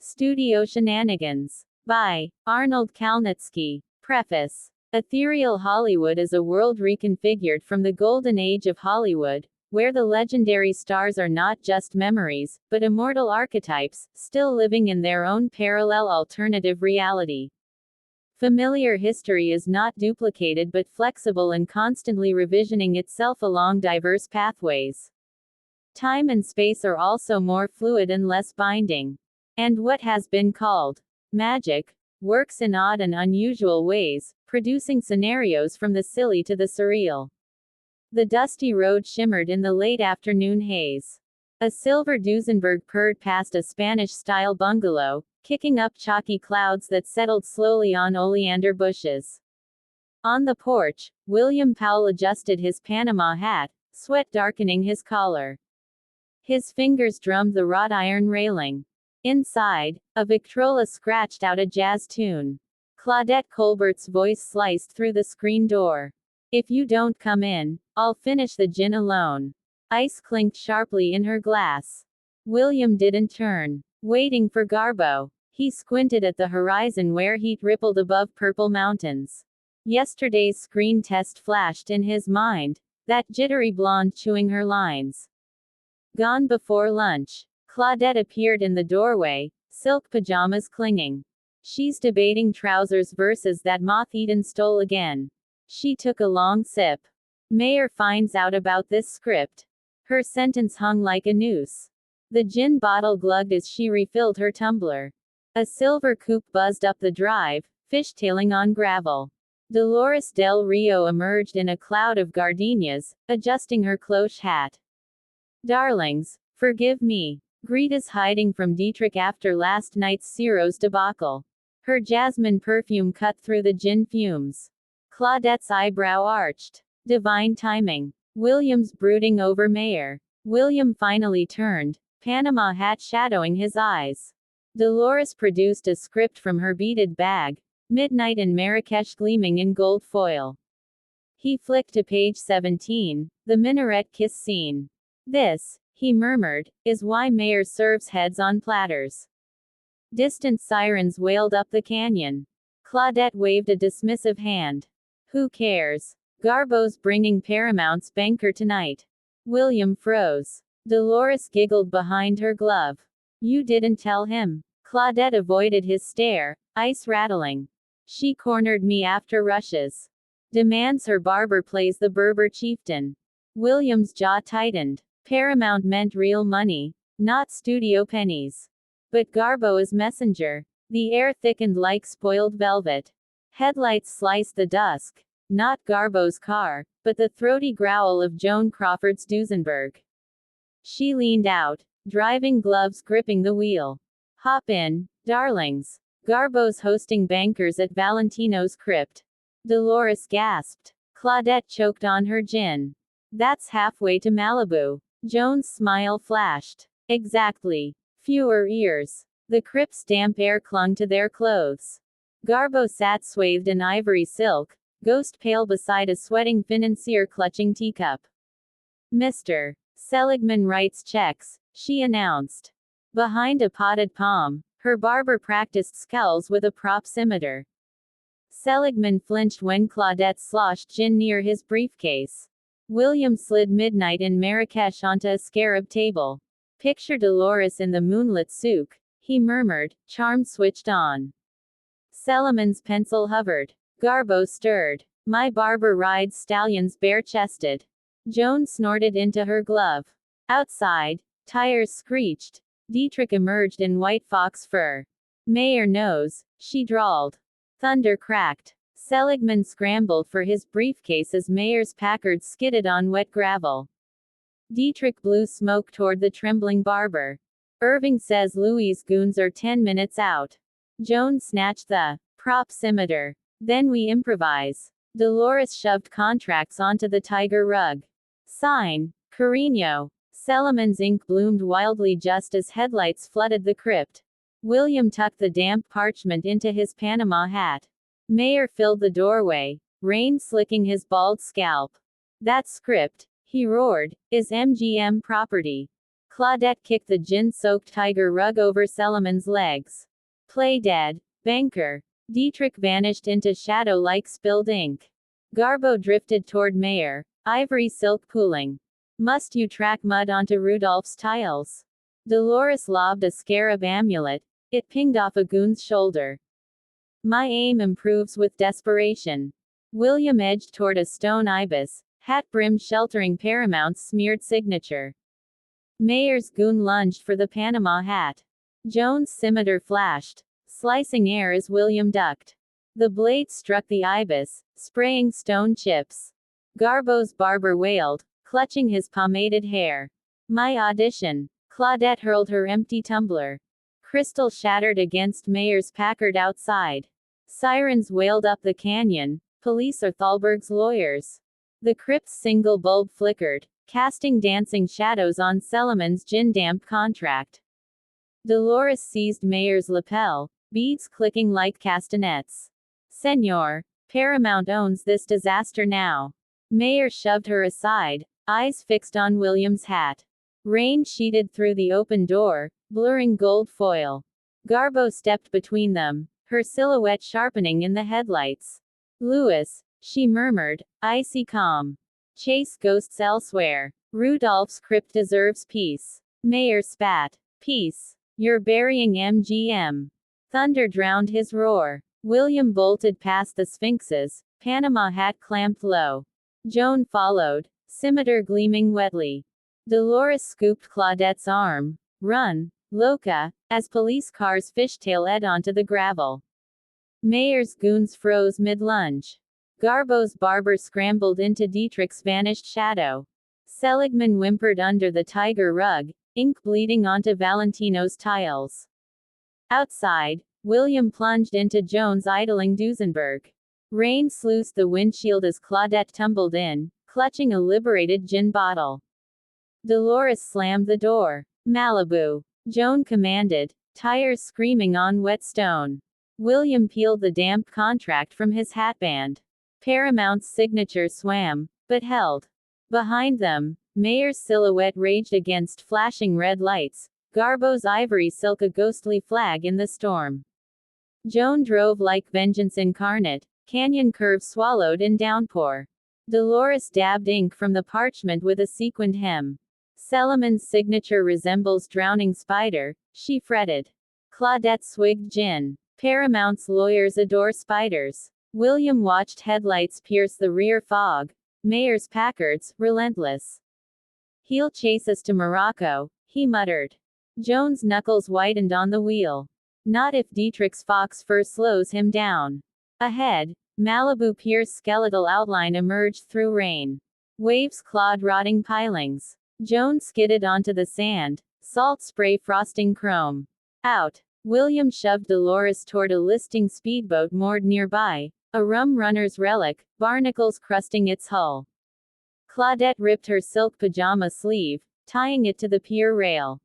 Studio Shenanigans. By Arnold Kalnitsky. Preface. Ethereal Hollywood is a world reconfigured from the golden age of Hollywood, where the legendary stars are not just memories, but immortal archetypes, still living in their own parallel alternative reality. Familiar history is not duplicated but flexible and constantly revisioning itself along diverse pathways. Time and space are also more fluid and less binding. And what has been called magic works in odd and unusual ways, producing scenarios from the silly to the surreal. The dusty road shimmered in the late afternoon haze. A silver Duesenberg purred past a Spanish-style bungalow, kicking up chalky clouds that settled slowly on oleander bushes. On the porch, William Powell adjusted his Panama hat, sweat darkening his collar. His fingers drummed the wrought iron railing. Inside, a Victrola scratched out a jazz tune. Claudette Colbert's voice sliced through the screen door. "If you don't come in, I'll finish the gin alone." Ice clinked sharply in her glass. William didn't turn. Waiting for Garbo. He squinted at the horizon where heat rippled above purple mountains. Yesterday's screen test flashed in his mind, that jittery blonde chewing her lines. Gone before lunch. Claudette appeared in the doorway, silk pajamas clinging. "She's debating trousers versus that moth-eaten stole again." She took a long sip. "Mayor finds out about this script." Her sentence hung like a noose. The gin bottle glugged as she refilled her tumbler. A silver coupe buzzed up the drive, fishtailing on gravel. Dolores Del Rio emerged in a cloud of gardenias, adjusting her cloche hat. "Darlings, forgive me. Greta's hiding from Dietrich after last night's Ciro's debacle." Her jasmine perfume cut through the gin fumes. Claudette's eyebrow arched. Divine timing. William's brooding over Mayor. William finally turned, Panama hat shadowing his eyes. Dolores produced a script from her beaded bag, Midnight in Marrakesh gleaming in gold foil. He flicked to page 17, the minaret kiss scene. "This," he murmured, "is why Mayor serves heads on platters." Distant sirens wailed up the canyon. Claudette waved a dismissive hand. "Who cares? Garbo's bringing Paramount's banker tonight." William froze. Dolores giggled behind her glove. "You didn't tell him." Claudette avoided his stare, ice rattling. "She cornered me after rushes. Demands her barber plays the Berber chieftain." William's jaw tightened. Paramount meant real money, not studio pennies. But Garbo is messenger. The air thickened like spoiled velvet. Headlights sliced the dusk. Not Garbo's car, but the throaty growl of Joan Crawford's Duesenberg. She leaned out, driving gloves gripping the wheel. "Hop in, darlings. Garbo's hosting bankers at Valentino's crypt." Dolores gasped. Claudette choked on her gin. "That's halfway to Malibu." Joan's smile flashed. "Exactly. Fewer ears." The crypt's damp air clung to their clothes. Garbo sat swathed in ivory silk, ghost pale beside a sweating financier clutching teacup. "Mr. Seligman writes checks," she announced. Behind a potted palm, her barber practiced scowls with a proximeter. Seligman flinched when Claudette sloshed gin near his briefcase. William slid Midnight in Marrakesh onto a scarab table. "Picture Dolores in the moonlit souk," he murmured, charm switched on. Seligman's pencil hovered. Garbo stirred. "My barber rides stallions bare-chested." Joan snorted into her glove. Outside, tires screeched. Dietrich emerged in white fox fur. "Mayor knows," she drawled. Thunder cracked. Seligman scrambled for his briefcase as Mayor's Packard skidded on wet gravel. Dietrich blew smoke toward the trembling barber. "Irving says Louis' goons are 10 minutes out." Joan snatched the proximeter. "Then we improvise." Dolores shoved contracts onto the tiger rug. "Sign, Carino." Seligman's ink bloomed wildly just as headlights flooded the crypt. William tucked the damp parchment into his Panama hat. Mayor filled the doorway, rain slicking his bald scalp. "That script," he roared, "is MGM property." Claudette kicked the gin-soaked tiger rug over Solomon's legs. Play dead, banker. Dietrich vanished into shadow like spilled ink. Garbo drifted toward Mayer, ivory silk pooling. Must you track mud onto Rudolph's tiles? Dolores lobbed a scarab amulet. It pinged off a goon's shoulder. My aim improves with desperation. William edged toward a stone ibis, hat-brimmed sheltering Paramount's smeared signature. Mayer's goon lunged for the Panama hat. Jones' scimitar flashed, slicing air as William ducked. The blade struck the ibis, spraying stone chips. Garbo's barber wailed, clutching his pomaded hair. My audition. Claudette hurled her empty tumbler. Crystal shattered against Mayer's Packard outside. Sirens wailed up the canyon. Police are Thalberg's lawyers. The crypt's single bulb flickered, casting dancing shadows on Solomon's gin-damp contract. Dolores seized Mayer's lapel, beads clicking like castanets. Senor, Paramount owns this disaster now. Mayer shoved her aside, eyes fixed on William's hat. Rain sheeted through the open door, blurring gold foil. Garbo stepped between them, her silhouette sharpening in the headlights. Louis, she murmured, icy calm. Chase ghosts elsewhere. Rudolph's crypt deserves peace. Mayer spat. Peace. You're burying MGM. Thunder drowned his roar. William bolted past the sphinxes, Panama hat clamped low. Joan followed, scimitar gleaming wetly. Dolores scooped Claudette's arm. Run, Loca, as police cars fishtailed onto the gravel. Mayer's goons froze mid-lunge. Garbo's barber scrambled into Dietrich's vanished shadow. Seligman whimpered under the tiger rug, ink bleeding onto Valentino's tiles. Outside, William plunged into Jones' idling Duesenberg. Rain sluiced the windshield as Claudette tumbled in, clutching a liberated gin bottle. Dolores slammed the door. Malibu. Joan commanded, tires screaming on wet stone. William peeled the damp contract from his hatband. Paramount's signature swam, but held. Behind them, Mayer's silhouette raged against flashing red lights, Garbo's ivory silk a ghostly flag in the storm. Joan drove like vengeance incarnate, canyon curves swallowed in downpour. Dolores dabbed ink from the parchment with a sequined hem. Solomon's signature resembles drowning spider, she fretted. Claudette swigged gin. Paramount's lawyers adore spiders. William watched headlights pierce the rear fog. Mayer's Packards, relentless. He'll chase us to Morocco, he muttered. Jones' knuckles whitened on the wheel. Not if Dietrich's fox fur slows him down. Ahead, Malibu Pier's skeletal outline emerged through rain. Waves clawed rotting pilings. Jones skidded onto the sand, salt spray frosting chrome. Out. William shoved Dolores toward a listing speedboat moored nearby, a rum runner's relic, barnacles crusting its hull. Claudette ripped her silk pajama sleeve, tying it to the pier rail.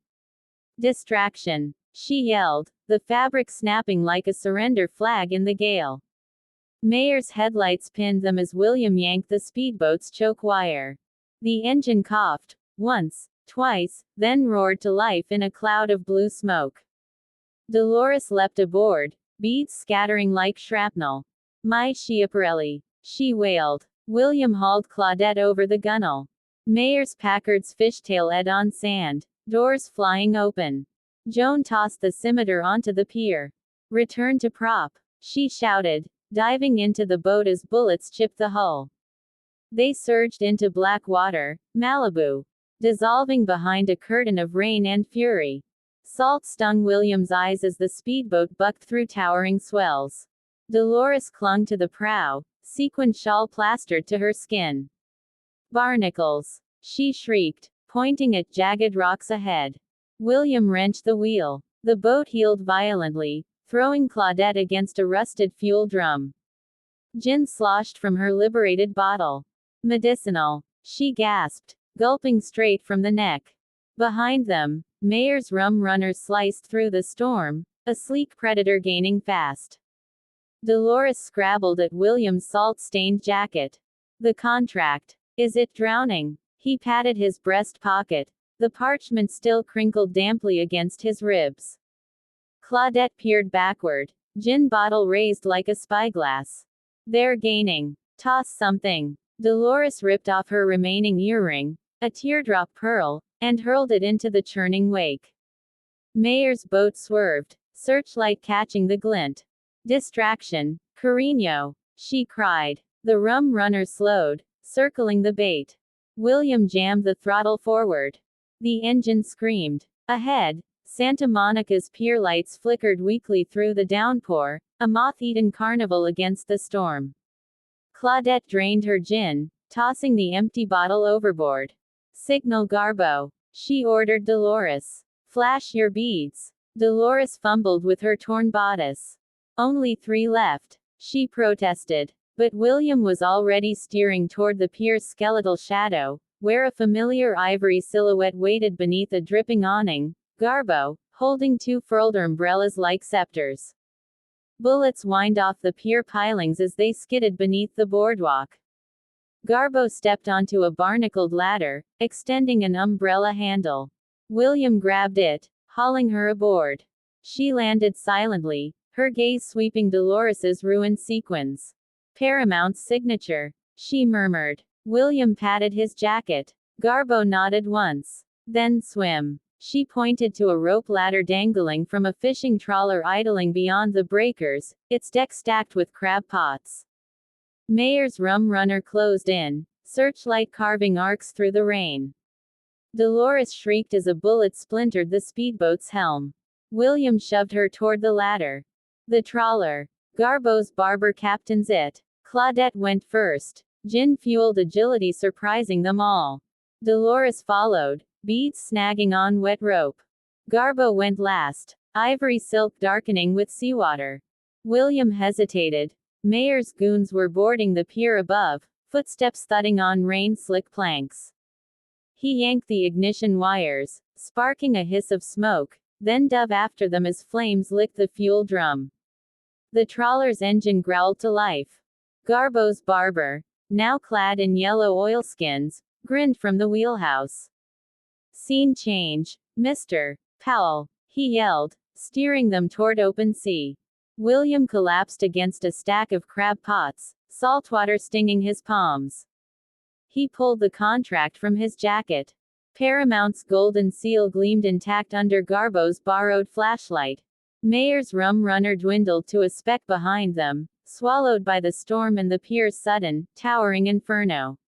Distraction, she yelled, the fabric snapping like a surrender flag in the gale. Mayer's headlights pinned them as William yanked the speedboat's choke wire. The engine coughed, once, twice, then roared to life in a cloud of blue smoke. Dolores leapt aboard, beads scattering like shrapnel. My Schiaparelli, she wailed. William hauled Claudette over the gunwale. Mayer's Packard's fishtail on sand, doors flying open. Joan tossed the scimitar onto the pier. Return to prop, she shouted, diving into the boat as bullets chipped the hull. They surged into black water, Malibu, dissolving behind a curtain of rain and fury. Salt stung William's eyes as the speedboat bucked through towering swells. Dolores clung to the prow, sequined shawl plastered to her skin. Barnacles, she shrieked, pointing at jagged rocks ahead. William wrenched the wheel. The boat heeled violently, throwing Claudette against a rusted fuel drum. Gin sloshed from her liberated bottle. Medicinal, she gasped, gulping straight from the neck. Behind them, Mayer's rum runner sliced through the storm, a sleek predator gaining fast. Dolores scrabbled at William's salt-stained jacket. The contract. Is it drowning? He patted his breast pocket. the parchment still crinkled damply against his ribs. Claudette peered backward, gin bottle raised like a spyglass. They're gaining. Toss something. Dolores ripped off her remaining earring, a teardrop pearl, and hurled it into the churning wake. Mayer's boat swerved, searchlight catching the glint. Distraction, Carino, she cried. The rum runner slowed, circling the bait. William jammed the throttle forward. The engine screamed. Ahead, Santa Monica's pier lights flickered weakly through the downpour, a moth-eaten carnival against the storm. Claudette drained her gin, tossing the empty bottle overboard. Signal Garbo, she ordered Dolores. Flash your beads. Dolores fumbled with her torn bodice. Only 3 left, she protested. But William was already steering toward the pier's skeletal shadow, where a familiar ivory silhouette waited beneath a dripping awning, Garbo, holding 2 furled umbrellas like scepters. Bullets whined off the pier pilings as they skidded beneath the boardwalk. Garbo stepped onto a barnacled ladder, extending an umbrella handle. William grabbed it, hauling her aboard. She landed silently, her gaze sweeping Dolores's ruined sequins. Paramount's signature, she murmured. William patted his jacket. Garbo nodded once. Then swim. She pointed to a rope ladder dangling from a fishing trawler idling beyond the breakers, its deck stacked with crab pots. Mayer's rum runner closed in, searchlight carving arcs through the rain. Dolores shrieked as a bullet splintered the speedboat's helm. William shoved her toward the ladder. The trawler. Garbo's barber captains it. Claudette went first. Gin-fueled agility surprising them all. Dolores followed, beads snagging on wet rope. Garbo went last, ivory silk darkening with seawater. William hesitated. Mayer's goons were boarding the pier above, footsteps thudding on rain-slick planks. He yanked the ignition wires, sparking a hiss of smoke, then dove after them as flames licked the fuel drum. The trawler's engine growled to life. Garbo's barber, now clad in yellow oilskins, grinned from the wheelhouse. Scene change, Mr. Powell, he yelled, steering them toward open sea. William collapsed against a stack of crab pots, saltwater stinging his palms. He pulled the contract from his jacket. Paramount's golden seal gleamed intact under Garbo's borrowed flashlight. Mayer's rum runner dwindled to a speck behind them, swallowed by the storm and the pier's sudden, towering inferno.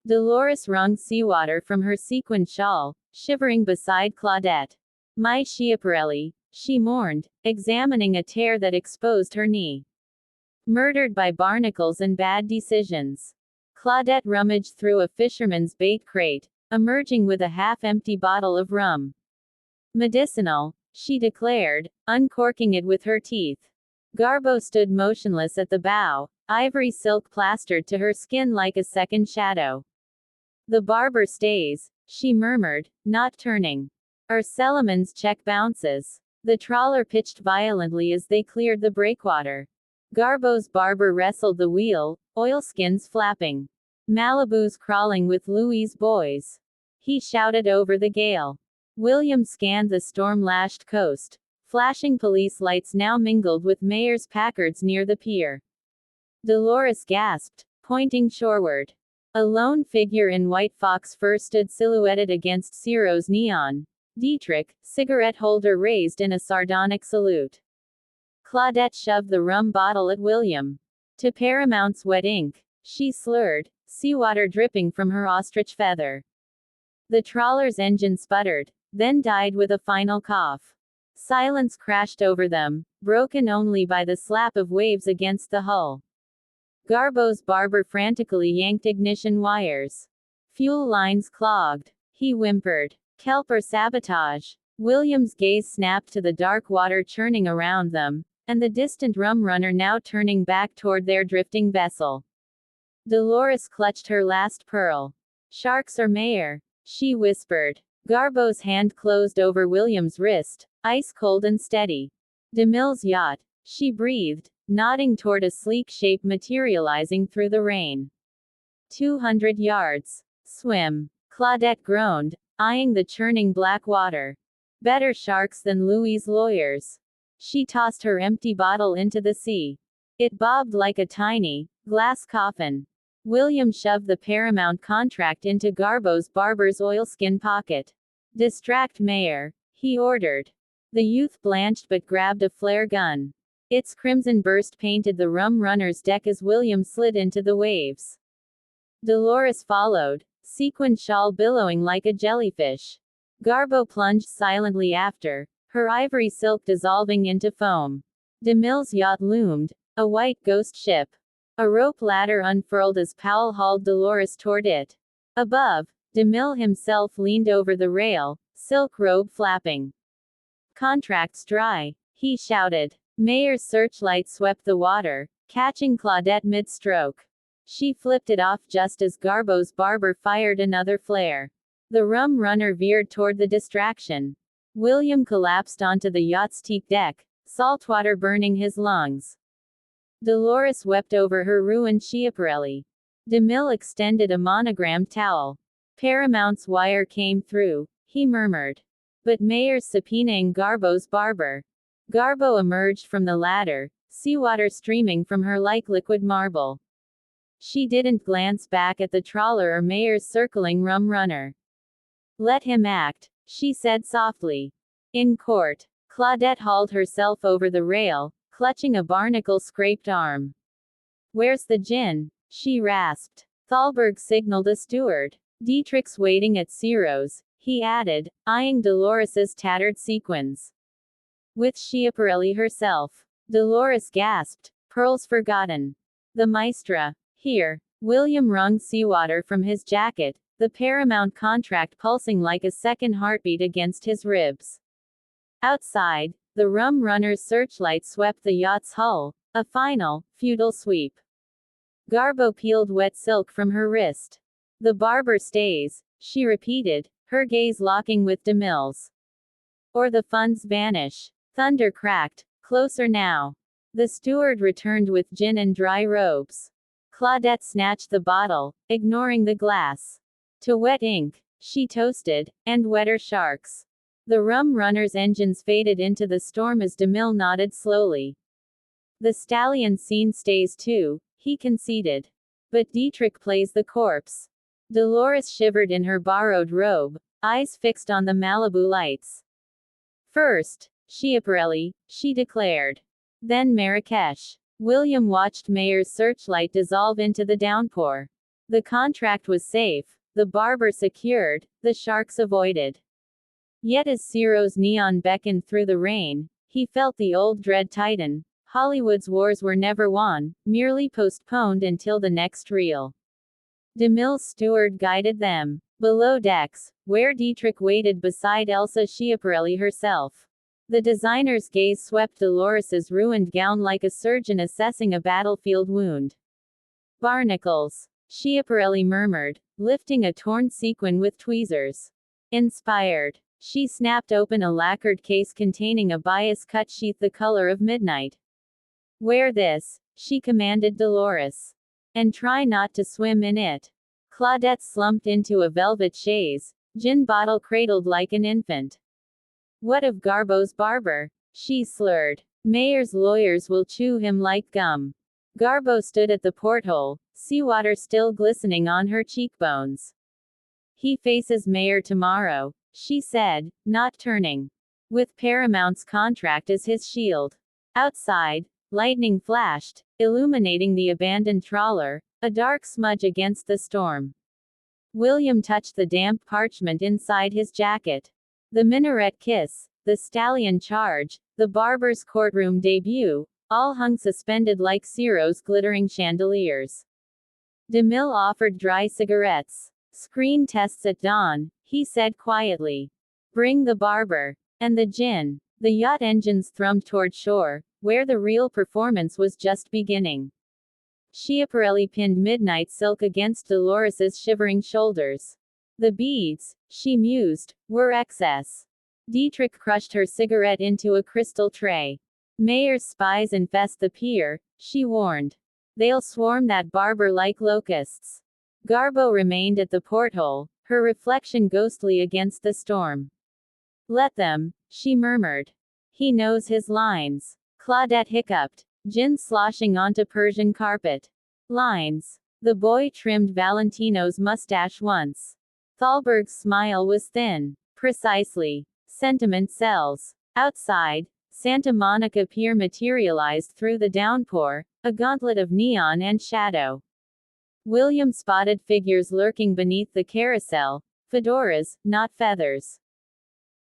Dolores wrung seawater from her sequined shawl, shivering beside Claudette. My Schiaparelli, she mourned, examining a tear that exposed her knee. Murdered by barnacles and bad decisions. Claudette rummaged through a fisherman's bait crate, emerging with a half-empty bottle of rum. Medicinal, she declared, uncorking it with her teeth. Garbo stood motionless at the bow, ivory silk plastered to her skin like a second shadow. The barber stays, she murmured, not turning. Solomon's check bounces. The trawler pitched violently as they cleared the breakwater. Garbo's barber wrestled the wheel, oilskins flapping. Malibu's crawling with Louis' boys. He shouted over the gale. William scanned the storm-lashed coast. Flashing police lights now mingled with Mayer's Packards near the pier. Dolores gasped, pointing shoreward. A lone figure in white fox fur stood silhouetted against Ciro's neon. Dietrich, cigarette holder raised in a sardonic salute. Claudette shoved the rum bottle at William. To Paramount's wet ink, she slurred, seawater dripping from her ostrich feather. The trawler's engine sputtered, then died with a final cough. Silence crashed over them, broken only by the slap of waves against the hull. Garbo's barber frantically yanked ignition wires. Fuel lines clogged. He whimpered. Kelp or sabotage. William's gaze snapped to the dark water churning around them, and the distant rum runner now turning back toward their drifting vessel. Dolores clutched her last pearl. Sharks or Mayer? She whispered. Garbo's hand closed over William's wrist, ice cold and steady. DeMille's yacht, she breathed, nodding toward a sleek shape materializing through the rain. 200 yards. Swim. Claudette groaned, eyeing the churning black water. Better sharks than Louis's lawyers. She tossed her empty bottle into the sea. It bobbed like a tiny, glass coffin. William shoved the paramount contract into Garbo's barber's oilskin pocket. "Distract Mayor," he ordered. The youth blanched but grabbed a flare gun. Its crimson burst painted the rum runner's deck as William slid into the waves. Dolores followed, sequined shawl billowing like a jellyfish. Garbo plunged silently after, her ivory silk dissolving into foam. DeMille's yacht loomed, a white ghost ship. A rope ladder unfurled as Powell hauled Dolores toward it. Above, DeMille himself leaned over the rail, silk robe flapping. "Contract's dry," he shouted. Mayer's searchlight swept the water, catching Claudette mid-stroke. She flipped it off just as Garbo's barber fired another flare. The rum runner veered toward the distraction. William collapsed onto the yacht's teak deck, saltwater burning his lungs. Dolores wept over her ruined Schiaparelli. DeMille extended a monogrammed towel. "Paramount's wire came through," he murmured. "But Mayer's subpoenaing Garbo's barber." Garbo emerged from the ladder, seawater streaming from her like liquid marble. She didn't glance back at the trawler or Mayer's circling rum runner. "Let him act," she said softly. In court, Claudette hauled herself over the rail, clutching a barnacle-scraped arm. "Where's the gin?" she rasped. Thalberg signaled a steward. "Dietrich's waiting at Ciro's," he added, eyeing Dolores's tattered sequins. "With Schiaparelli herself." Dolores gasped. "Pearls forgotten." "The maestra." "Here." William wrung seawater from his jacket, the Paramount contract pulsing like a second heartbeat against his ribs. Outside, the rum runner's searchlight swept the yacht's hull, a final, futile sweep. Garbo peeled wet silk from her wrist. "The barber stays," she repeated, her gaze locking with DeMille's. "Or the funds vanish." Thunder cracked. "Closer now." The steward returned with gin and dry robes. Claudette snatched the bottle, ignoring the glass. "To wet ink," she toasted, "and wetter sharks." The rum runner's engines faded into the storm as DeMille nodded slowly. "The stallion scene stays too," he conceded. "But Dietrich plays the corpse." Dolores shivered in her borrowed robe, eyes fixed on the Malibu lights. "First, Schiaparelli," she declared. "Then Marrakesh." William watched Mayer's searchlight dissolve into the downpour. The contract was safe, the barber secured, the sharks avoided. Yet as Ciro's neon beckoned through the rain, he felt the old dread tighten. Hollywood's wars were never won, merely postponed until the next reel. DeMille's steward guided them. Below decks, where Dietrich waited beside Elsa Schiaparelli herself. The designer's gaze swept Dolores's ruined gown like a surgeon assessing a battlefield wound. "Barnacles," Schiaparelli murmured, lifting a torn sequin with tweezers. Inspired. She snapped open a lacquered case containing a bias cut sheath the color of midnight. "Wear this," she commanded Dolores. "And try not to swim in it." Claudette slumped into a velvet chaise, gin bottle cradled like an infant. "What of Garbo's barber?" she slurred. "Mayer's lawyers will chew him like gum." Garbo stood at the porthole, seawater still glistening on her cheekbones. "He faces Mayer tomorrow," she said, not turning. "With Paramount's contract as his shield." Outside, lightning flashed, illuminating the abandoned trawler, a dark smudge against the storm. William touched the damp parchment inside his jacket. The minaret kiss, the stallion charge, the barber's courtroom debut, all hung suspended like Ciro's glittering chandeliers. DeMille offered dry cigarettes. "Screen tests at dawn," he said quietly. "Bring the barber. And the gin." The yacht engines thrummed toward shore, where the real performance was just beginning. Schiaparelli pinned midnight silk against Dolores's shivering shoulders. The beads, she mused, were excess. Dietrich crushed her cigarette into a crystal tray. "Mayer's spies infest the pier," she warned. "They'll swarm that barber like locusts." Garbo remained at the porthole, her reflection ghostly against the storm. Let them, she murmured. He knows his lines. Claudette hiccuped, gin sloshing onto Persian carpet. Lines. The boy trimmed Valentino's mustache once. Thalberg's smile was thin. Precisely. Sentiment sells. Outside, Santa Monica Pier materialized through the downpour, a gauntlet of neon and shadow. William spotted figures lurking beneath the carousel, fedoras, not feathers.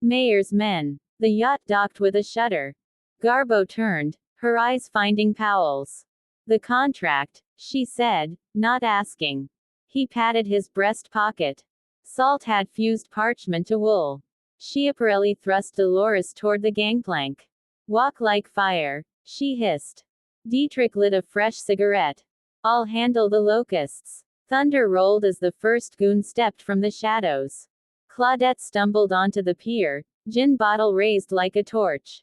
Mayor's men. The yacht docked with a shudder. Garbo turned, her eyes finding Powell's. The contract, she said, not asking. He patted his breast pocket. Salt had fused parchment to wool. Schiaparelli thrust Dolores toward the gangplank. Walk like fire, she hissed. Dietrich lit a fresh cigarette. I'll handle the locusts. Thunder rolled as the first goon stepped from the shadows. Claudette stumbled onto the pier, gin bottle raised like a torch.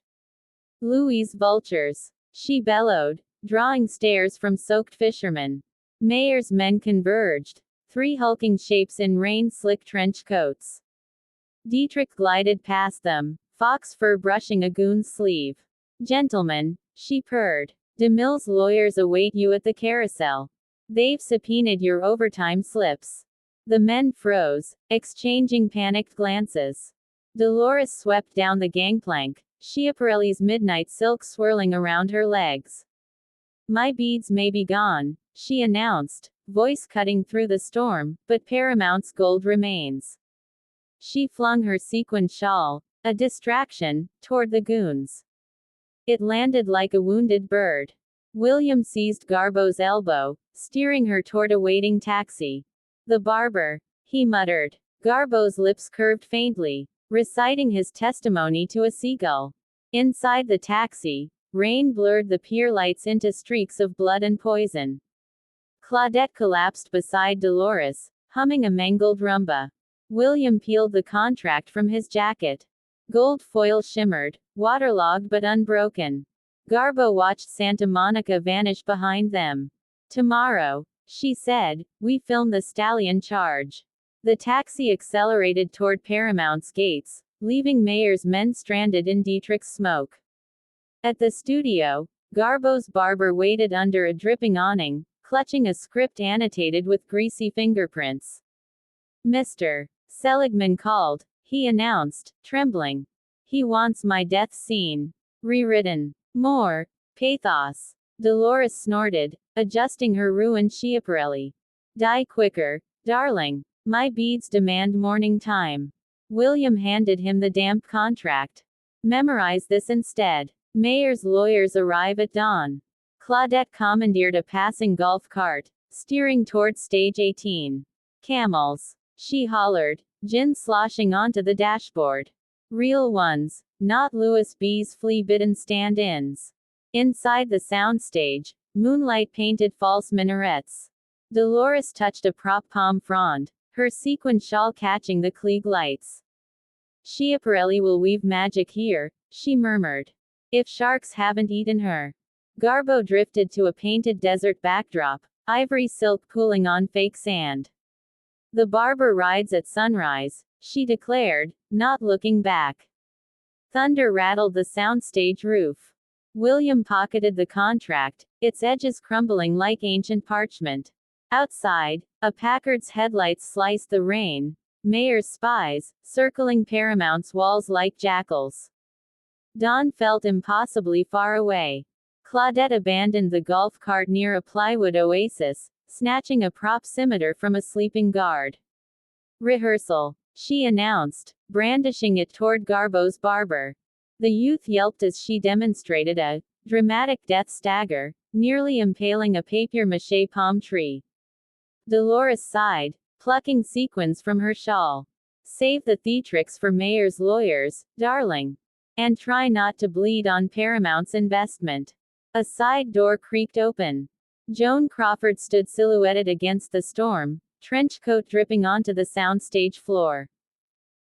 Louise vultures, she bellowed, drawing stares from soaked fishermen. Mayor's men converged, 3 hulking shapes in rain-slick trench coats. Dietrich glided past them, fox fur brushing a goon's sleeve. Gentlemen, she purred. DeMille's lawyers await you at the carousel. They've subpoenaed your overtime slips. The men froze, exchanging panicked glances. Dolores swept down the gangplank, Schiaparelli's midnight silk swirling around her legs. My beads may be gone, she announced, voice cutting through the storm, but Paramount's gold remains. She flung her sequined shawl, a distraction, toward the goons. It landed like a wounded bird. William seized Garbo's elbow, steering her toward a waiting taxi. The barber, he muttered. Garbo's lips curved faintly, reciting his testimony to a seagull. Inside the taxi, rain blurred the pier lights into streaks of blood and poison. Claudette collapsed beside Dolores, humming a mangled rumba. William peeled the contract from his jacket. Gold foil shimmered, waterlogged but unbroken. Garbo watched Santa Monica vanish behind them. Tomorrow, she said, we film the stallion charge. The taxi accelerated toward Paramount's gates, leaving Mayor's men stranded in Dietrich's smoke. At the studio, Garbo's barber waited under a dripping awning, clutching a script annotated with greasy fingerprints. Mr. Seligman called, he announced, trembling. He wants my death scene rewritten. More pathos. Dolores snorted, adjusting her ruined Schiaparelli. Die quicker, darling. My beads demand morning time. William handed him the damp contract. Memorize this instead. Mayor's lawyers arrive at dawn. Claudette commandeered a passing golf cart, steering towards stage 18. Camels, she hollered, gin sloshing onto the dashboard. Real ones, not Louis B.'s flea-bitten stand-ins. Inside the soundstage, moonlight painted false minarets. Dolores touched a prop palm frond, her sequin shawl catching the Klieg lights. Schiaparelli will weave magic here, she murmured. If sharks haven't eaten her. Garbo drifted to a painted desert backdrop, ivory silk pooling on fake sand. The barber rides at sunrise, she declared, not looking back. Thunder rattled the soundstage roof. William pocketed the contract, its edges crumbling like ancient parchment. Outside, a Packard's headlights sliced the rain. Mayor's spies, circling Paramount's walls like jackals. Dawn felt impossibly far away. Claudette abandoned the golf cart near a plywood oasis, snatching a proximeter from a sleeping guard. Rehearsal, she announced, brandishing it toward Garbo's barber. The youth yelped as she demonstrated a dramatic death stagger, nearly impaling a papier-mâché palm tree. Dolores sighed, plucking sequins from her shawl. Save the theatrics for Mayor's lawyers, darling. And try not to bleed on Paramount's investment. A side door creaked open. Joan Crawford stood silhouetted against the storm, trench coat dripping onto the soundstage floor.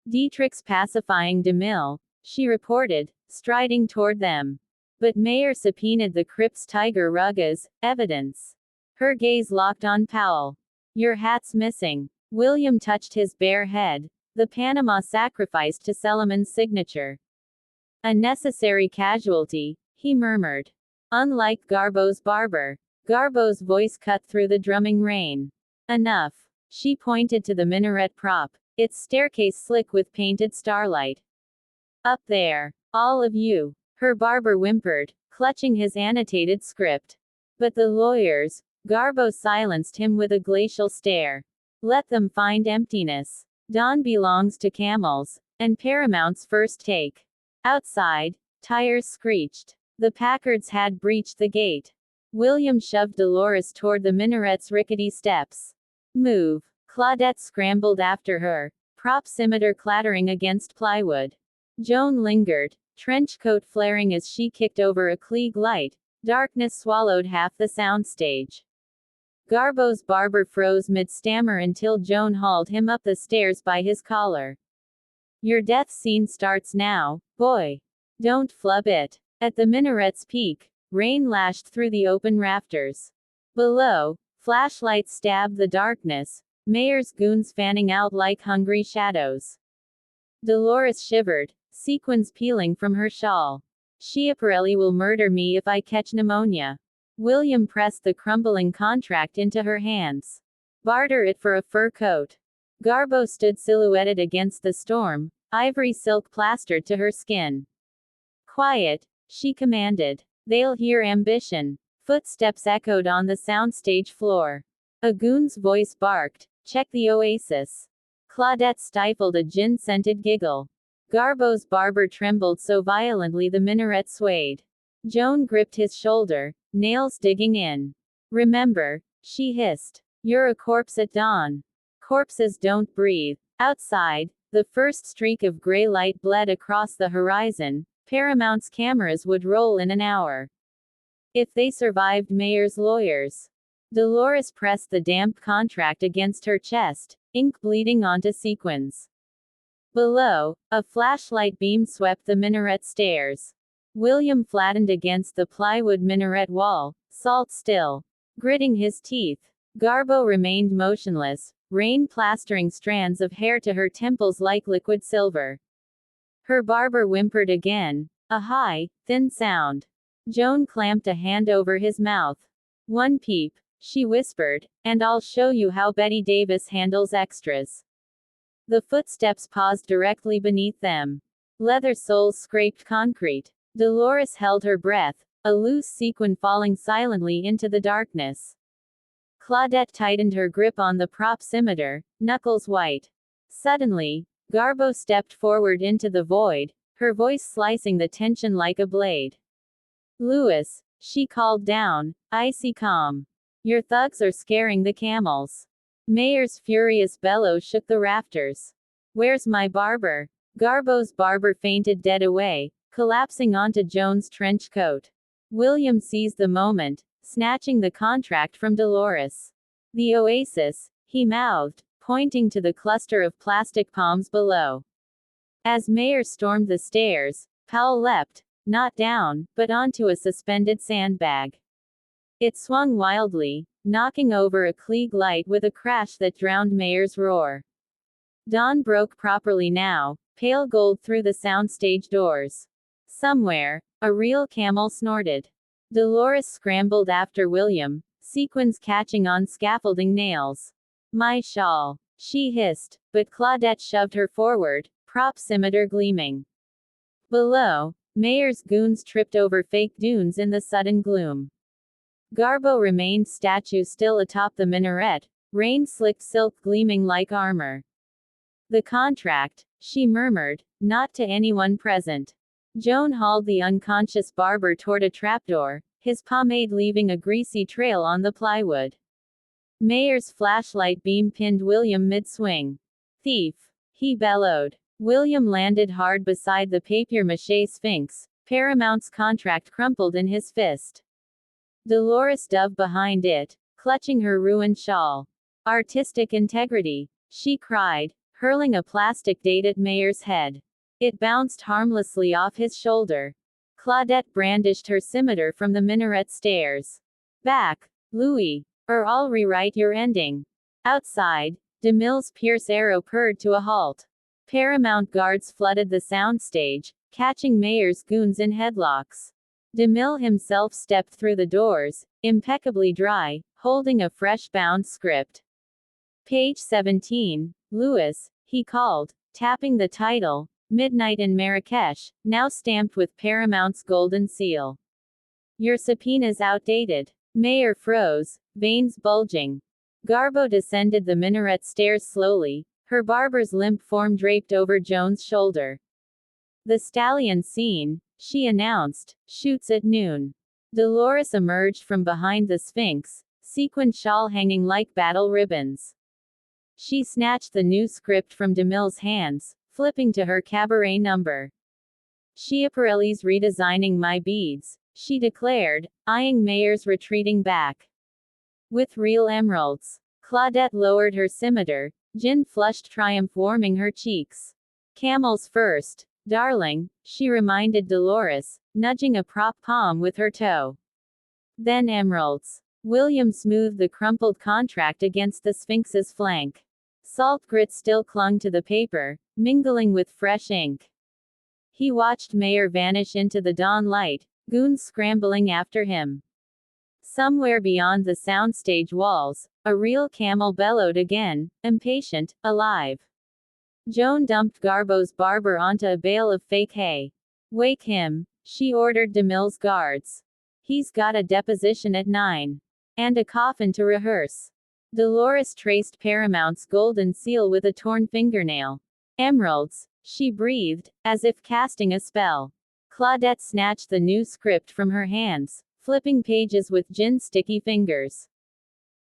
Dietrich's pacifying DeMille, she reported, striding toward them. But Mayor subpoenaed the Crips tiger rug as evidence. Her gaze locked on Powell. Your hat's missing. William touched his bare head. The Panama sacrificed to Selemon's signature. A necessary casualty, he murmured. Unlike Garbo's barber. Garbo's voice cut through the drumming rain. Enough. She pointed to the minaret prop, its staircase slick with painted starlight. Up there. All of you. Her barber whimpered, clutching his annotated script. But the lawyers. Garbo silenced him with a glacial stare. Let them find emptiness. Dawn belongs to camels, and Paramount's first take. Outside, tires screeched. The Packards had breached the gate. William shoved Dolores toward the minaret's rickety steps. Move. Claudette scrambled after her, prop scimitar clattering against plywood. Joan lingered, trench coat flaring as she kicked over a Klieg light. Darkness swallowed half the soundstage. Garbo's barber froze mid-stammer until Joan hauled him up the stairs by his collar. Your death scene starts now, boy. Don't flub it. At the minaret's peak, rain lashed through the open rafters. Below, flashlights stabbed the darkness, Mayor's goons fanning out like hungry shadows. Dolores shivered, sequins peeling from her shawl. Schiaparelli will murder me if I catch pneumonia. William pressed the crumbling contract into her hands. Barter it for a fur coat. Garbo stood silhouetted against the storm, ivory silk plastered to her skin. Quiet, she commanded. They'll hear ambition. Footsteps echoed on the soundstage floor. A goon's voice barked, check the oasis. Claudette stifled a gin-scented giggle. Garbo's barber trembled so violently the minaret swayed. Joan gripped his shoulder, nails digging in. Remember, she hissed. You're a corpse at dawn. Corpses don't breathe. Outside, the first streak of gray light bled across the horizon. Paramount's cameras would roll in an hour. If they survived Mayor's lawyers. Dolores pressed the damp contract against her chest, ink bleeding onto sequins. Below, a flashlight beam swept the minaret stairs. William flattened against the plywood minaret wall, salt still. Gritting his teeth, Garbo remained motionless, rain plastering strands of hair to her temples like liquid silver. Her barber whimpered again, a high, thin sound. Joan clamped a hand over his mouth. One peep, she whispered, and I'll show you how Betty Davis handles extras. The footsteps paused directly beneath them. Leather soles scraped concrete. Dolores held her breath, a loose sequin falling silently into the darkness. Claudette tightened her grip on the prop scimitar, knuckles white. Suddenly, Garbo stepped forward into the void, her voice slicing the tension like a blade. Louis, she called down, icy calm. Your thugs are scaring the camels. Mayor's furious bellow shook the rafters. Where's my barber? Garbo's barber fainted dead away, collapsing onto Joan's trench coat. William seized the moment, snatching the contract from Dolores. The oasis, he mouthed, pointing to the cluster of plastic palms below. As Mayor stormed the stairs, Powell leapt, not down, but onto a suspended sandbag. It swung wildly, knocking over a Klieg light with a crash that drowned Mayor's roar. Dawn broke properly now, pale gold through the soundstage doors. Somewhere, a real camel snorted. Dolores scrambled after William, sequins catching on scaffolding nails. My shawl, she hissed, but Claudette shoved her forward, prop scimitar gleaming. Below, Mayor's goons tripped over fake dunes in the sudden gloom. Garbo remained statue still atop the minaret, rain-slicked silk gleaming like armor. The contract, she murmured, not to anyone present. Joan hauled the unconscious barber toward a trapdoor, his pomade leaving a greasy trail on the plywood. Mayor's flashlight beam pinned William mid-swing. Thief! He bellowed. William landed hard beside the papier-mâché sphinx, Paramount's contract crumpled in his fist. Dolores dove behind it, clutching her ruined shawl. Artistic integrity, she cried, hurling a plastic date at Mayor's head. It bounced harmlessly off his shoulder. Claudette brandished her scimitar from the minaret stairs. Back, Louis, or I'll rewrite your ending. Outside, DeMille's Pierce arrow purred to a halt. Paramount guards flooded the soundstage, catching Mayer's goons in headlocks. DeMille himself stepped through the doors, impeccably dry, holding a fresh-bound script. Page 17, Lewis, he called, tapping the title, Midnight in Marrakesh, now stamped with Paramount's golden seal. Your subpoena's outdated. Mayer froze, veins bulging. Garbo descended the minaret stairs slowly, her barber's limp form draped over Joan's shoulder. The stallion scene, she announced, shoots at noon. Dolores emerged from behind the Sphinx, sequined shawl hanging like battle ribbons. She snatched the new script from DeMille's hands, flipping to her cabaret number. Schiaparelli's redesigning my beads, she declared, eyeing Mayer's retreating back. With real emeralds. Claudette lowered her scimitar, gin flushed triumph warming her cheeks. Camels first, darling, she reminded Dolores, nudging a prop palm with her toe. Then emeralds. William smoothed the crumpled contract against the Sphinx's flank. Salt grit still clung to the paper, mingling with fresh ink. He watched Mayer vanish into the dawn light, goons scrambling after him. Somewhere beyond the soundstage walls, a real camel bellowed again, impatient, alive. Joan dumped Garbo's barber onto a bale of fake hay. Wake him, she ordered DeMille's guards. He's got a deposition at 9. And a coffin to rehearse. Dolores traced Paramount's golden seal with a torn fingernail. Emeralds, she breathed, as if casting a spell. Claudette snatched the new script from her hands, flipping pages with gin-sticky fingers.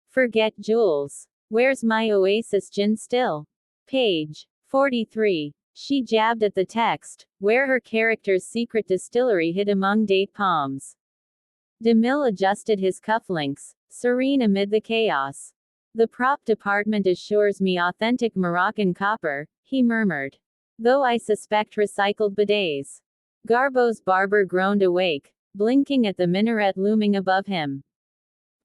Forget jewels. Where's my oasis gin still? Page 43. She jabbed at the text, where her character's secret distillery hid among date palms. DeMille adjusted his cufflinks, serene amid the chaos. The prop department assures me authentic Moroccan copper, he murmured. Though I suspect recycled bidets. Garbo's barber groaned awake, blinking at the minaret looming above him.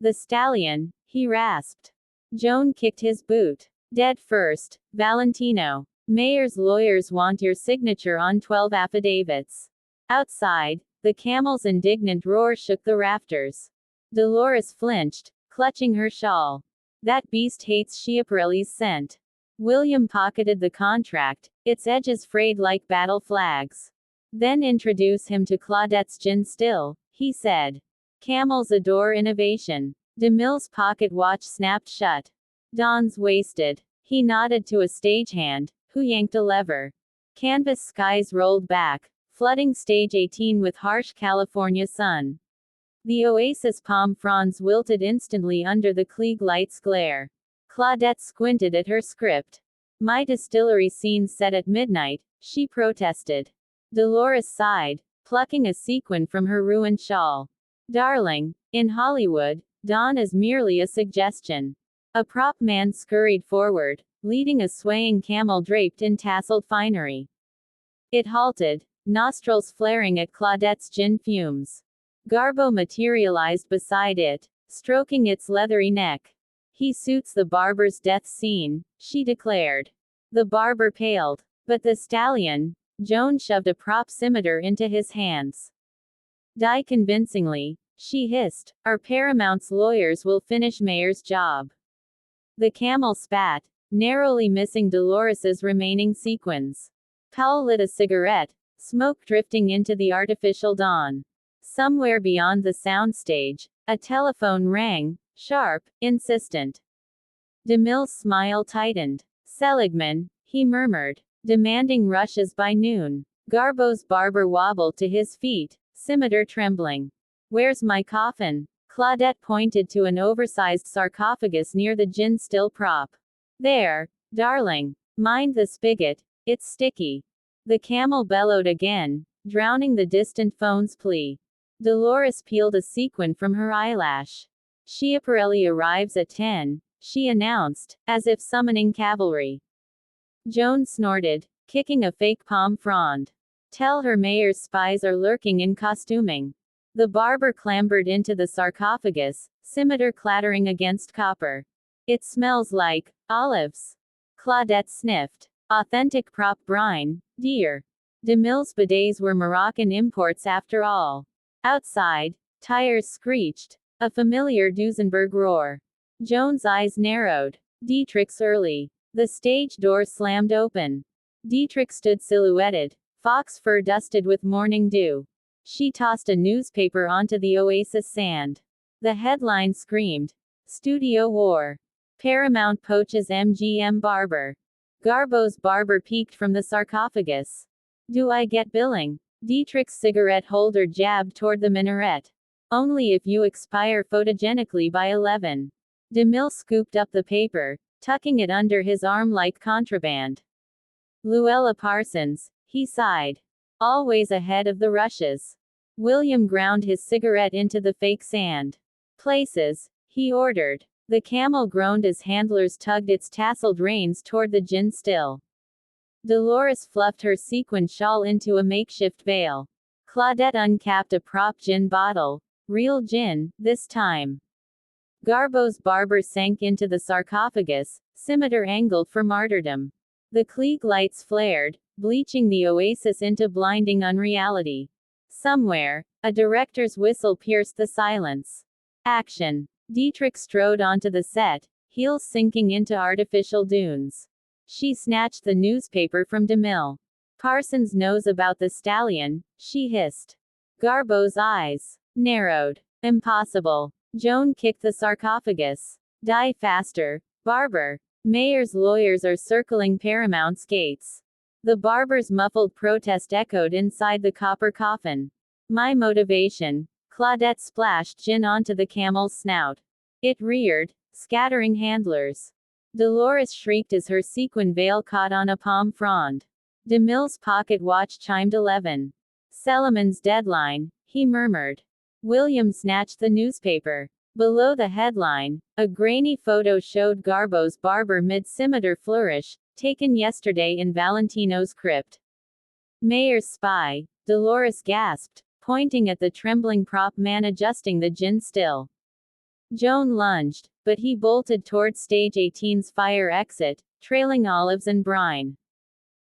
The stallion, he rasped. Joan kicked his boot. Dead first, Valentino. Mayer's lawyers want your signature on 12 affidavits. Outside, the camel's indignant roar shook the rafters. Dolores flinched, clutching her shawl. That beast hates Schiaparelli's scent. William pocketed the contract, its edges frayed like battle flags. Then introduce him to Claudette's gin still, he said. Camels adore innovation. DeMille's pocket watch snapped shut. Don's wasted. He nodded to a stagehand, who yanked a lever. Canvas skies rolled back, flooding stage 18 with harsh California sun. The oasis palm fronds wilted instantly under the Klieg light's glare. Claudette squinted at her script. My distillery scene set at midnight, she protested. Dolores sighed, plucking a sequin from her ruined shawl. Darling, in Hollywood, dawn is merely a suggestion. A prop man scurried forward, leading a swaying camel draped in tasseled finery. It halted, nostrils flaring at Claudette's gin fumes. Garbo materialized beside it, stroking its leathery neck. He suits the barber's death scene, she declared. The barber paled. But the stallion, Joan shoved a prop scimitar into his hands. Die convincingly, she hissed, our Paramount's lawyers will finish Mayer's job. The camel spat, narrowly missing Dolores's remaining sequins. Powell lit a cigarette, smoke drifting into the artificial dawn. Somewhere beyond the soundstage, a telephone rang, sharp, insistent. DeMille's smile tightened. Seligman, he murmured, demanding rushes by noon. Garbo's barber wobbled to his feet, scimitar trembling. Where's my coffin? Claudette pointed to an oversized sarcophagus near the gin still prop. There, darling. Mind the spigot, it's sticky. The camel bellowed again, drowning the distant phone's plea. Dolores peeled a sequin from her eyelash. Schiaparelli arrives at 10, she announced, as if summoning cavalry. Joan snorted, kicking a fake palm frond. Tell her Mayer's spies are lurking in costuming. The barber clambered into the sarcophagus, scimitar clattering against copper. It smells like olives. Claudette sniffed. Authentic prop brine, dear. DeMille's bidets were Moroccan imports after all. Outside, tires screeched. A familiar Duesenberg roar. Joan's eyes narrowed. Dietrich's early. The stage door slammed open. Dietrich stood silhouetted, fox fur dusted with morning dew. She tossed a newspaper onto the oasis sand. The headline screamed, Studio War. Paramount poaches MGM barber. Garbo's barber peeked from the sarcophagus. Do I get billing? Dietrich's cigarette holder jabbed toward the minaret. Only if you expire photogenically by 11. DeMille scooped up the paper, tucking it under his arm like contraband. Luella Parsons, he sighed. Always ahead of the rushes. William ground his cigarette into the fake sand. Places, he ordered. The camel groaned as handlers tugged its tasseled reins toward the gin still. Dolores fluffed her sequin shawl into a makeshift veil. Claudette uncapped a prop gin bottle. Real gin, this time. Garbo's barber sank into the sarcophagus, scimitar angled for martyrdom. The Klieg lights flared, bleaching the oasis into blinding unreality. Somewhere, a director's whistle pierced the silence. Action. Dietrich strode onto the set, heels sinking into artificial dunes. She snatched the newspaper from DeMille. Parsons knows about the stallion, she hissed. Garbo's eyes narrowed. Impossible. Joan kicked the sarcophagus. Die faster, barber. Mayor's lawyers are circling Paramount's gates. The barber's muffled protest echoed inside the copper coffin. My motivation. Claudette splashed gin onto the camel's snout. It reared, scattering handlers. Dolores shrieked as her sequin veil caught on a palm frond. DeMille's pocket watch chimed 11. Selemon's deadline, he murmured. William snatched the newspaper. Below the headline, a grainy photo showed Garbo's barber mid-scimitar flourish, taken yesterday in Valentino's crypt. Mayor's spy, Dolores gasped, pointing at the trembling prop man adjusting the gin still. Joan lunged, but he bolted toward Stage 18's fire exit, trailing olives and brine.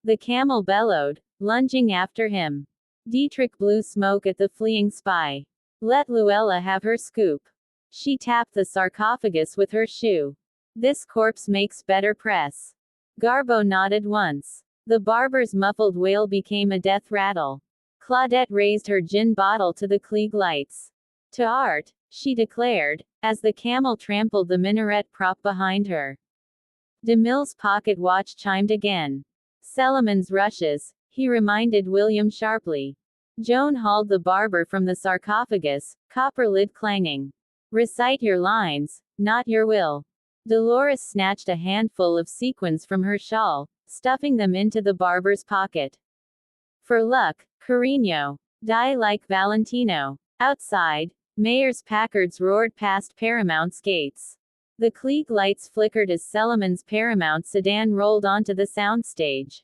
The camel bellowed, lunging after him. Dietrich blew smoke at the fleeing spy. Let Luella have her scoop. She tapped the sarcophagus with her shoe. This corpse makes better press. Garbo nodded once. The barber's muffled wail became a death rattle. Claudette raised her gin bottle to the Klieg lights. To art, she declared, as the camel trampled the minaret prop behind her. DeMille's pocket watch chimed again. Selemon's rushes, he reminded William sharply. Joan hauled the barber from the sarcophagus, copper lid clanging. Recite your lines, not your will. Dolores snatched a handful of sequins from her shawl, stuffing them into the barber's pocket. For luck, Carino. Die like Valentino. Outside, Mayor's Packards roared past Paramount's gates. The Klieg lights flickered as Selemon's Paramount sedan rolled onto the soundstage.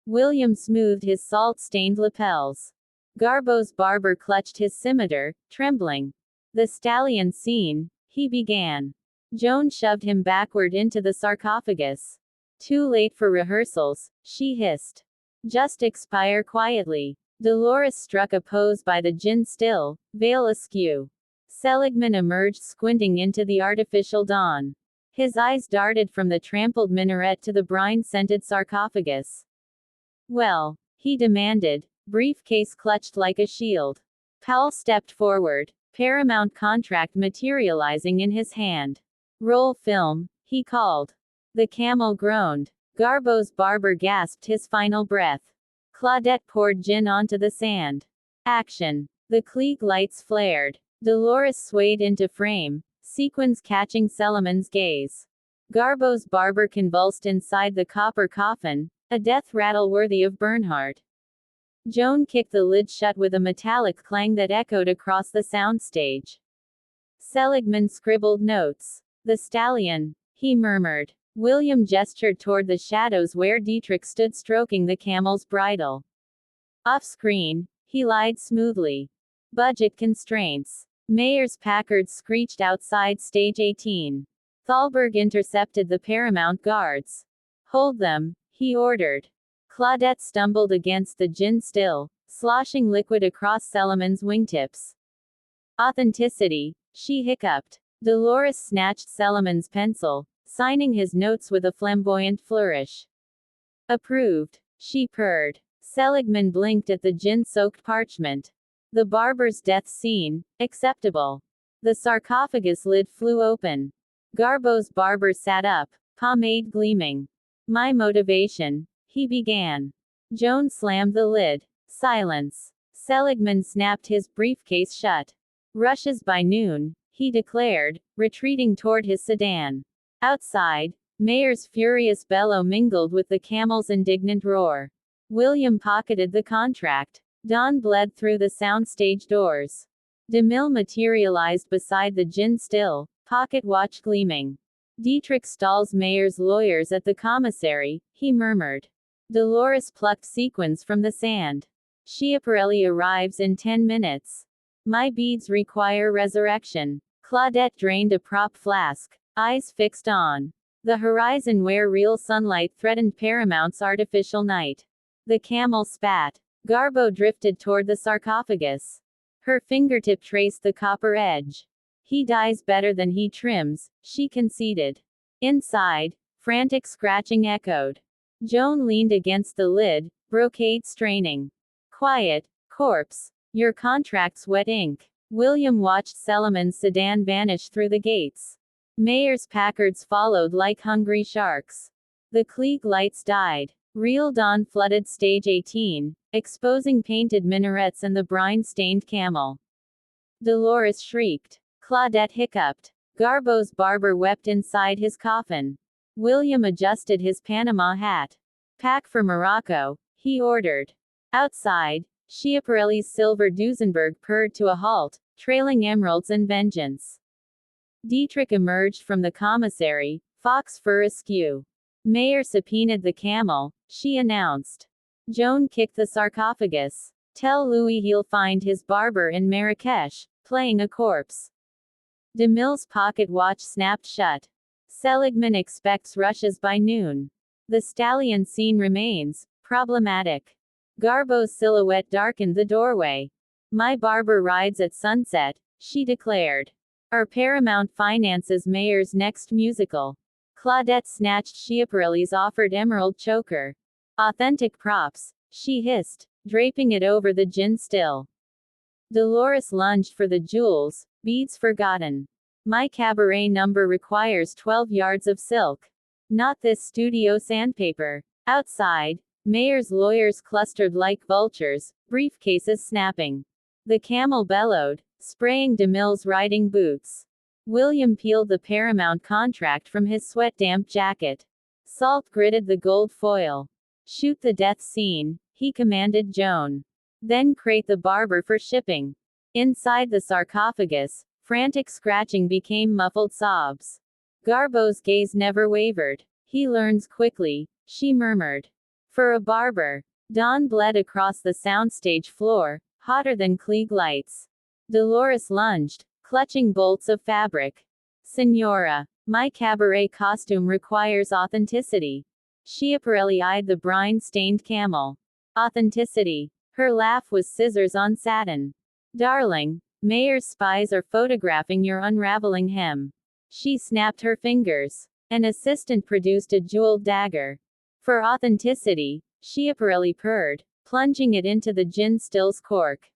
William smoothed his salt-stained lapels. Garbo's barber clutched his scimitar, trembling. The stallion seen, he began. Joan shoved him backward into the sarcophagus. Too late for rehearsals, she hissed. Just expire quietly. Dolores struck a pose by the gin still, veil askew. Seligman emerged squinting into the artificial dawn. His eyes darted from the trampled minaret to the brine-scented sarcophagus. Well, he demanded, briefcase clutched like a shield. Powell stepped forward, Paramount contract materializing in his hand. Roll film, he called. The camel groaned. Garbo's barber gasped his final breath. Claudette poured gin onto the sand. Action. The Klieg lights flared. Dolores swayed into frame, sequins catching Selemon's gaze. Garbo's barber convulsed inside the copper coffin, a death rattle worthy of Bernhardt. Joan kicked the lid shut with a metallic clang that echoed across the soundstage. Seligman scribbled notes. The stallion, he murmured. William gestured toward the shadows where Dietrich stood stroking the camel's bridle. Off-screen, he lied smoothly. Budget constraints. Mayor's Packards screeched outside Stage 18. Thalberg intercepted the Paramount guards. Hold them, he ordered. Claudette stumbled against the gin still, sloshing liquid across Selemon's wingtips. Authenticity, she hiccuped. Dolores snatched Selemon's pencil, signing his notes with a flamboyant flourish. Approved, she purred. Seligman blinked at the gin-soaked parchment. The barber's death scene, acceptable. The sarcophagus lid flew open. Garbo's barber sat up, pomade gleaming. My motivation, he began. Joan slammed the lid. Silence. Seligman snapped his briefcase shut. Rushes by noon, he declared, retreating toward his sedan. Outside, Mayer's furious bellow mingled with the camel's indignant roar. William pocketed the contract. Dawn bled through the soundstage doors. DeMille materialized beside the gin still, pocket watch gleaming. Dietrich stalls Mayer's lawyers at the commissary, he murmured. Dolores plucked sequins from the sand. Schiaparelli arrives in 10 minutes. My beads require resurrection. Claudette drained a prop flask, eyes fixed on the horizon where real sunlight threatened Paramount's artificial night. The camel spat. Garbo drifted toward the sarcophagus. Her fingertip traced the copper edge. He dies better than he trims, she conceded. Inside, frantic scratching echoed. Joan leaned against the lid, brocade straining. Quiet, corpse. Your contract's wet ink. William watched Selemon's sedan vanish through the gates. Mayer's Packards followed like hungry sharks. The Klieg lights died. Real dawn flooded stage 18, exposing painted minarets and the brine-stained camel. Dolores shrieked. Claudette hiccuped. Garbo's barber wept inside his coffin. William adjusted his Panama hat. Pack for Morocco, he ordered. Outside, Schiaparelli's silver Duesenberg purred to a halt, trailing emeralds and vengeance. Dietrich emerged from the commissary, fox fur askew. Mayer subpoenaed the camel, she announced. Joan kicked the sarcophagus. Tell Louis he'll find his barber in Marrakesh, playing a corpse. DeMille's pocket watch snapped shut. Seligman expects rushes by noon. The stallion scene remains problematic. Garbo's silhouette darkened the doorway. My barber rides at sunset, she declared. Our Paramount finances Mayer's next musical. Claudette snatched Schiaparelli's offered emerald choker. Authentic props, she hissed, draping it over the gin still. Dolores lunged for the jewels, beads forgotten. My cabaret number requires 12 yards of silk. Not this studio sandpaper. Outside, Mayer's lawyers clustered like vultures, briefcases snapping. The camel bellowed, spraying DeMille's riding boots. William peeled the Paramount contract from his sweat-damp jacket. Salt gritted the gold foil. Shoot the death scene, he commanded Joan. Then crate the barber for shipping. Inside the sarcophagus, frantic scratching became muffled sobs. Garbo's gaze never wavered. He learns quickly, she murmured. For a barber. Dawn bled across the soundstage floor, hotter than Klieg lights. Dolores lunged, clutching bolts of fabric. Senora, my cabaret costume requires authenticity. Schiaparelli eyed the brine-stained camel. Authenticity. Her laugh was scissors on satin. Darling, Mayer's spies are photographing your unraveling hem. She snapped her fingers. An assistant produced a jeweled dagger. For authenticity, Schiaparelli purred, plunging it into the gin still's cork.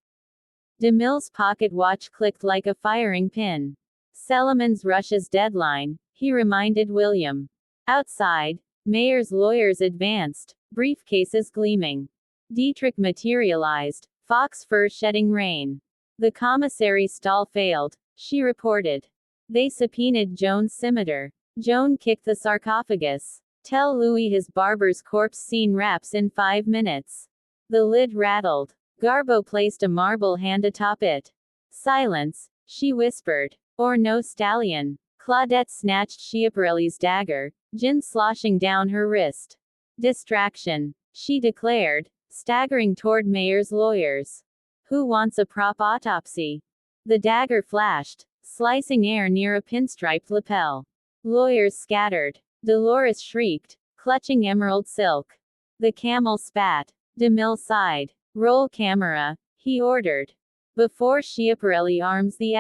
DeMille's pocket watch clicked like a firing pin. Selemon's Russia's deadline, he reminded William. Outside, Mayer's lawyers advanced, briefcases gleaming. Dietrich materialized, fox fur shedding rain. The commissary stall failed, she reported. They subpoenaed Joan's scimitar. Joan kicked the sarcophagus. Tell Louis his barber's corpse scene wraps in 5 minutes. The lid rattled. Garbo placed a marble hand atop it. Silence, she whispered. Or no stallion. Claudette snatched Schiaparelli's dagger, gin sloshing down her wrist. Distraction, she declared, staggering toward Mayer's lawyers. Who wants a prop autopsy? The dagger flashed, slicing air near a pinstriped lapel. Lawyers scattered. Dolores shrieked. clutching emerald silk. The camel spat. DeMille sighed. Roll camera, he ordered. Before Schiaparelli arms the